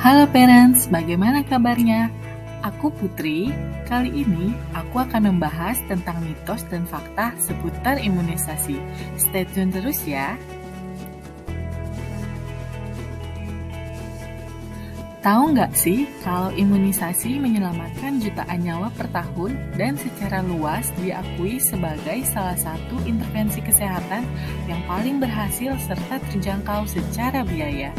Halo parents, bagaimana kabarnya? Aku Putri. Kali ini aku akan membahas tentang mitos dan fakta seputar imunisasi. Stay tune terus ya. Tahu nggak sih kalau imunisasi menyelamatkan jutaan nyawa per tahun dan secara luas diakui sebagai salah satu intervensi kesehatan yang paling berhasil serta terjangkau secara biaya?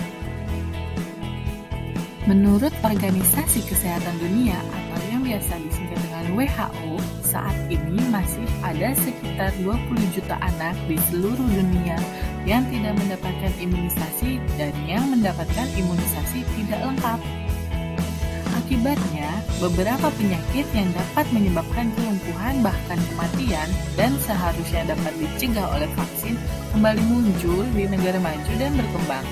Menurut Organisasi Kesehatan Dunia atau yang biasa disingkat dengan WHO, saat ini masih ada sekitar 20 juta anak di seluruh dunia yang tidak mendapatkan imunisasi dan yang mendapatkan imunisasi tidak lengkap. Akibatnya, beberapa penyakit yang dapat menyebabkan kelumpuhan bahkan kematian dan seharusnya dapat dicegah oleh vaksin kembali muncul di negara maju dan berkembang.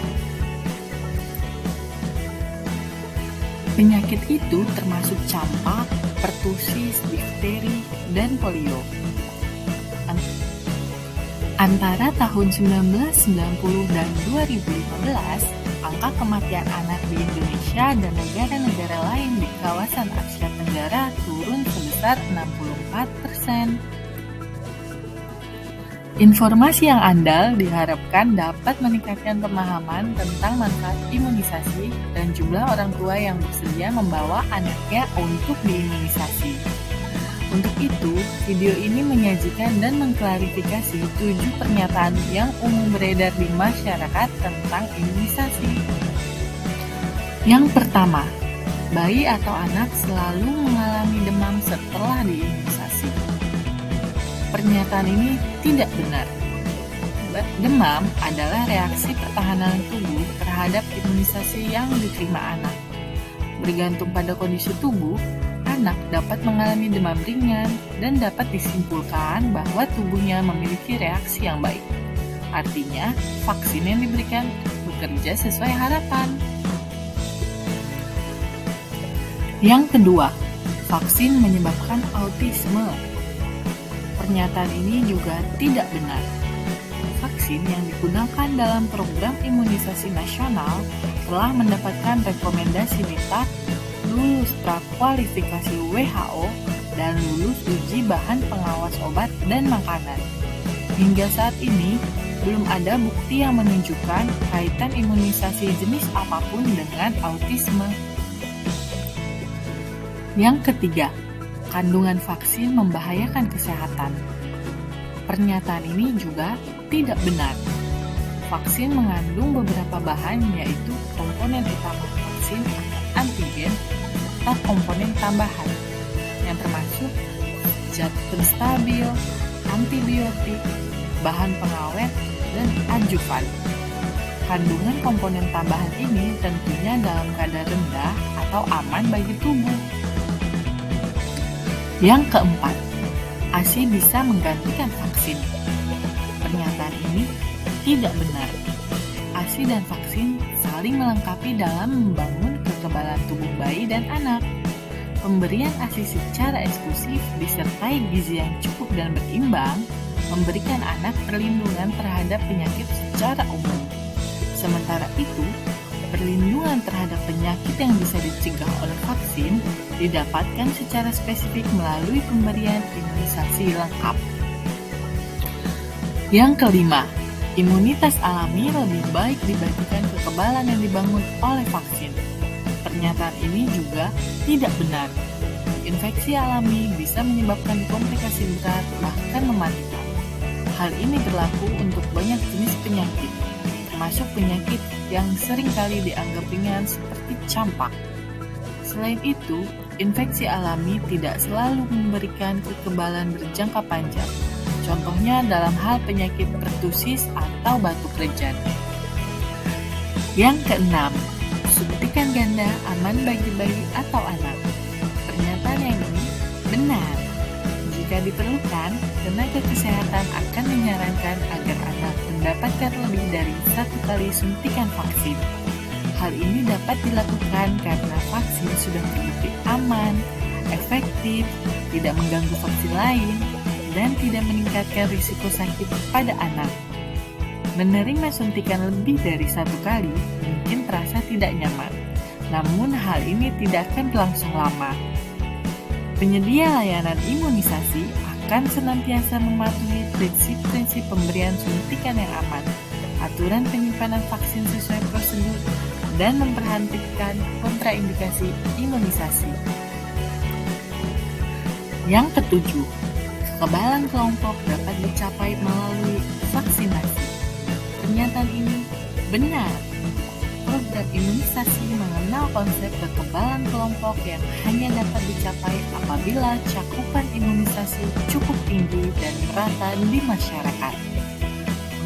Penyakit itu termasuk campak, pertusis, difteri, dan polio. Antara tahun 1990 dan 2015, angka kematian anak di Indonesia dan negara-negara lain di kawasan Asia Tenggara turun sebesar 64%. Informasi yang andal diharapkan dapat meningkatkan pemahaman tentang manfaat imunisasi dan jumlah orang tua yang bersedia membawa anaknya untuk diimunisasi. Untuk itu, video ini menyajikan dan mengklarifikasi 7 pernyataan yang umum beredar di masyarakat tentang imunisasi. Yang pertama, bayi atau anak selalu mengalami demam setelah diimunisasi. Pernyataan ini tidak benar. Demam adalah reaksi pertahanan tubuh terhadap imunisasi yang diterima anak. Bergantung pada kondisi tubuh, anak dapat mengalami demam ringan dan dapat disimpulkan bahwa tubuhnya memiliki reaksi yang baik. Artinya, vaksin yang diberikan bekerja sesuai harapan. Yang kedua, vaksin menyebabkan autisme. Pernyataan ini juga tidak benar. Vaksin yang digunakan dalam program imunisasi nasional telah mendapatkan rekomendasi NITA, lulus prakualifikasi WHO, dan lulus uji bahan pengawas obat dan makanan. Hingga saat ini, belum ada bukti yang menunjukkan kaitan imunisasi jenis apapun dengan autisme. Yang ketiga, kandungan vaksin membahayakan kesehatan. Pernyataan ini juga tidak benar. Vaksin mengandung beberapa bahan yaitu komponen utama vaksin, antigen, serta komponen tambahan yang termasuk zat penstabil, antibiotik, bahan pengawet, dan adjuvan. Kandungan komponen tambahan ini tentunya dalam kadar rendah atau aman bagi tubuh. Yang keempat, ASI bisa menggantikan vaksin. Pernyataan ini tidak benar. ASI dan vaksin saling melengkapi dalam membangun kekebalan tubuh bayi dan anak. Pemberian ASI secara eksklusif disertai gizi yang cukup dan berimbang memberikan anak perlindungan terhadap penyakit secara umum. Sementara itu, perlindungan terhadap penyakit yang bisa dicegah oleh vaksin didapatkan secara spesifik melalui pemberian imunisasi lengkap. Yang kelima, imunitas alami lebih baik dibandingkan kekebalan yang dibangun oleh vaksin. Pernyataan ini juga tidak benar. Infeksi alami bisa menyebabkan komplikasi berat bahkan mematikan. Hal ini berlaku untuk banyak jenis penyakit, termasuk penyakit yang seringkali dianggap ringan seperti campak. Selain itu, infeksi alami tidak selalu memberikan kekebalan berjangka panjang. Contohnya dalam hal penyakit pertusis atau batuk rejan. Yang keenam, suntikan ganda aman bagi bayi atau anak. Pernyataan yang ini benar. Jika diperlukan, tenaga kesehatan akan menyarankan agar anak mendapatkan lebih dari 1 kali suntikan vaksin. Hal ini dapat dilakukan karena vaksin sudah terbukti aman, efektif, tidak mengganggu vaksin lain, dan tidak meningkatkan risiko sakit pada anak. Menerima suntikan lebih dari 1 kali mungkin terasa tidak nyaman, Namun hal ini tidak akan berlangsung lama. Penyedia layanan imunisasi akan senantiasa mematuhi prinsip-prinsip pemberian suntikan yang aman, aturan penyimpanan vaksin sesuai prosedur, dan memperhatikan kontraindikasi imunisasi. Yang ketujuh, kekebalan kelompok dapat dicapai melalui vaksinasi. Pernyataan ini benar. Program imunisasi mengenal konsep kekebalan kelompok yang hanya dapat dicapai apabila cakupan imunisasi cukup tinggi dan merata di masyarakat.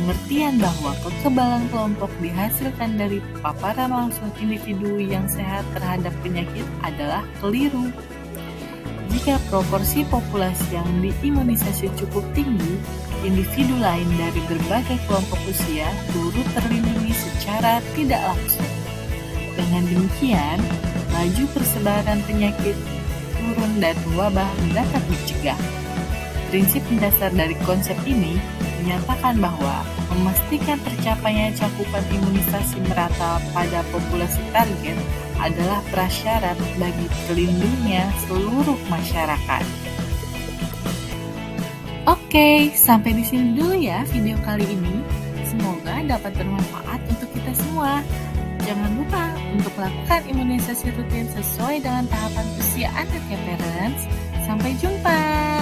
Pengertian bahwa kekebalan kelompok dihasilkan dari paparan langsung individu yang sehat terhadap penyakit adalah keliru. Jika proporsi populasi yang diimunisasi cukup tinggi, individu lain dari berbagai kelompok usia turut terlindungi secara tidak langsung. Dengan demikian, laju persebaran penyakit turun dan wabah dapat dicegah. Prinsip mendasar dari konsep ini menyatakan bahwa memastikan tercapainya cakupan imunisasi merata pada populasi target adalah prasyarat bagi terlindungnya seluruh masyarakat. Oke, sampai di sini dulu ya video kali ini. Semoga dapat bermanfaat untuk kita semua. Jangan lupa untuk melakukan imunisasi rutin sesuai dengan tahapan usia anak ya parents. Sampai jumpa.